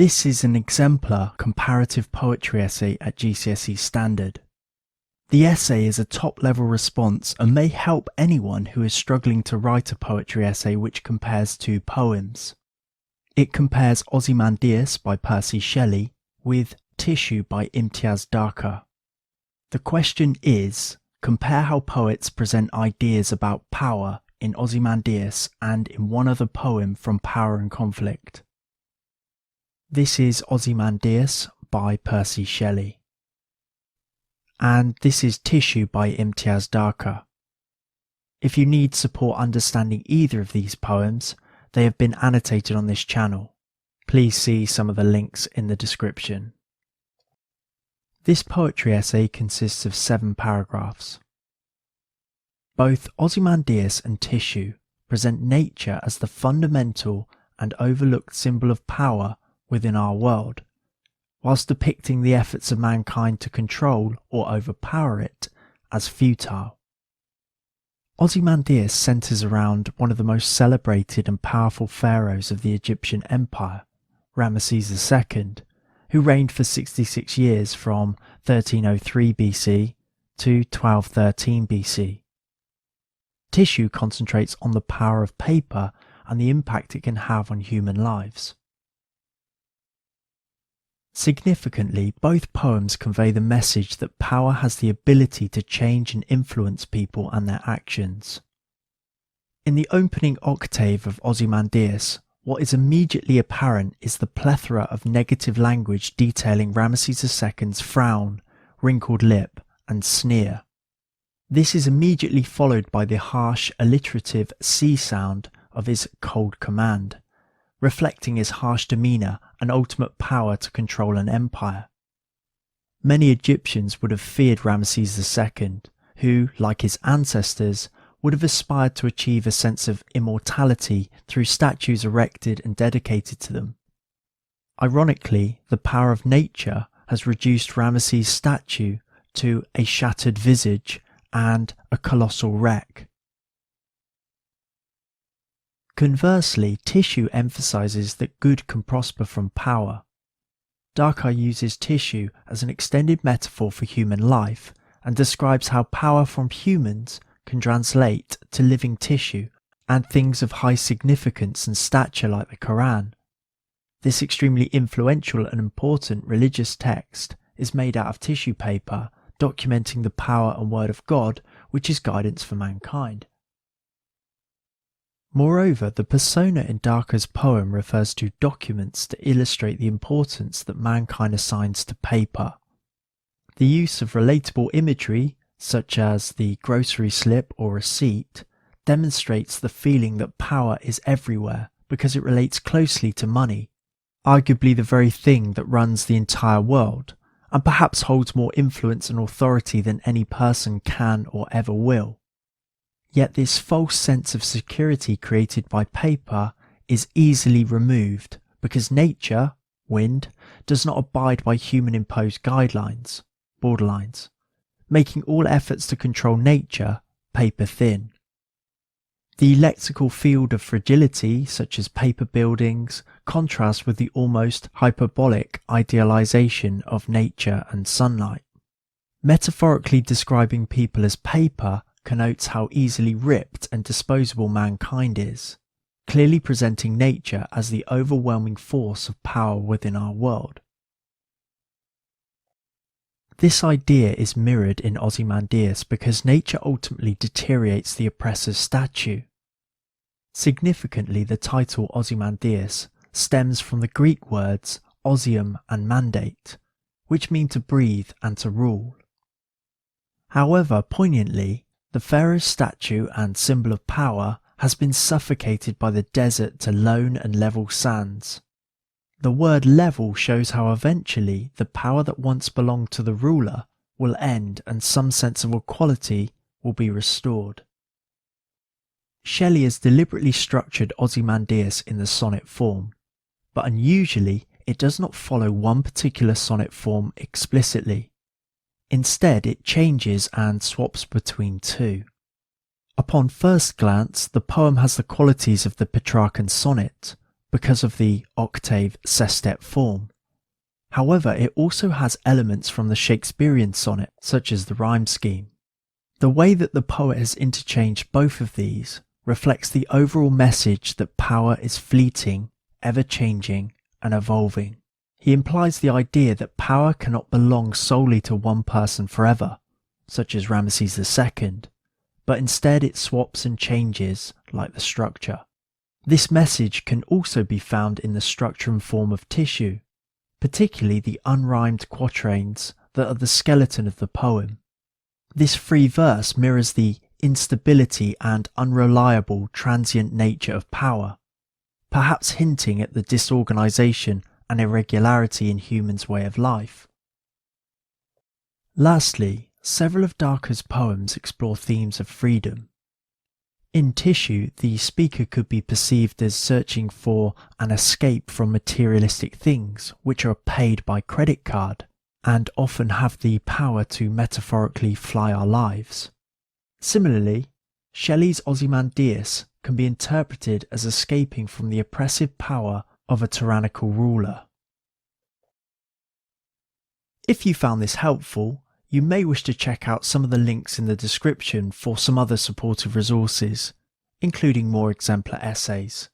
This is an exemplar comparative poetry essay at GCSE standard. The essay is a top-level response and may help anyone who is struggling to write a poetry essay which compares two poems. It compares Ozymandias by Percy Shelley with Tissue by Imtiaz Dharker. The question is, compare how poets present ideas about power in Ozymandias and in one other poem from Power and Conflict. This is Ozymandias by Percy Shelley. And this is Tissue by Imtiaz Dharker. If you need support understanding either of these poems, they have been annotated on this channel. Please see some of the links in the description. This poetry essay consists of 7 paragraphs. Both Ozymandias and Tissue present nature as the fundamental and overlooked symbol of power within our world, whilst depicting the efforts of mankind to control or overpower it as futile. Ozymandias centres around one of the most celebrated and powerful pharaohs of the Egyptian Empire, Ramesses II, who reigned for 66 years from 1303 BC to 1213 BC. Tissue concentrates on the power of paper and the impact it can have on human lives. Significantly, both poems convey the message that power has the ability to change and influence people and their actions. In the opening octave of Ozymandias, what is immediately apparent is the plethora of negative language detailing Ramesses II's frown, wrinkled lip, and sneer. This is immediately followed by the harsh, alliterative C sound of his cold command, reflecting his harsh demeanour and ultimate power to control an empire. Many Egyptians would have feared Ramesses II, who, like his ancestors, would have aspired to achieve a sense of immortality through statues erected and dedicated to them. Ironically, the power of nature has reduced Ramesses' statue to a shattered visage and a colossal wreck. Conversely, Tissue emphasises that good can prosper from power. Dharker uses tissue as an extended metaphor for human life and describes how power from humans can translate to living tissue and things of high significance and stature like the Quran. This extremely influential and important religious text is made out of tissue paper, documenting the power and word of God, which is guidance for mankind. Moreover, the persona in Dharker's poem refers to documents to illustrate the importance that mankind assigns to paper. The use of relatable imagery, such as the grocery slip or receipt, demonstrates the feeling that power is everywhere because it relates closely to money, arguably the very thing that runs the entire world, and perhaps holds more influence and authority than any person can or ever will. Yet this false sense of security created by paper is easily removed because nature, wind, does not abide by human-imposed guidelines, borderlines, making all efforts to control nature paper thin. The lexical field of fragility, such as paper buildings, contrasts with the almost hyperbolic idealization of nature and sunlight. Metaphorically describing people as paper connotes how easily ripped and disposable mankind is, clearly presenting nature as the overwhelming force of power within our world. This idea is mirrored in Ozymandias because nature ultimately deteriorates the oppressor's statue. Significantly, the title Ozymandias stems from the Greek words ozium and mandate, which mean to breathe and to rule. However, poignantly, the pharaoh's statue and symbol of power has been suffocated by the desert to lone and level sands. The word level shows how eventually the power that once belonged to the ruler will end and some sense of equality will be restored. Shelley has deliberately structured Ozymandias in the sonnet form, but unusually it does not follow one particular sonnet form explicitly. Instead, it changes and swaps between two. Upon first glance, the poem has the qualities of the Petrarchan sonnet, because of the octave sestet form. However, it also has elements from the Shakespearean sonnet, such as the rhyme scheme. The way that the poet has interchanged both of these reflects the overall message that power is fleeting, ever-changing, and evolving. He implies the idea that power cannot belong solely to one person forever, such as Ramesses II, but instead it swaps and changes like the structure. This message can also be found in the structure and form of tissue, particularly the unrhymed quatrains that are the skeleton of the poem. This free verse mirrors the instability and unreliable transient nature of power, perhaps hinting at the disorganization and irregularity in humans' way of life. Lastly, several of Dharker's poems explore themes of freedom. In Tissue, the speaker could be perceived as searching for an escape from materialistic things which are paid by credit card and often have the power to metaphorically fly our lives. Similarly, Shelley's Ozymandias can be interpreted as escaping from the oppressive power of a tyrannical ruler. If you found this helpful, you may wish to check out some of the links in the description for some other supportive resources, including more exemplar essays.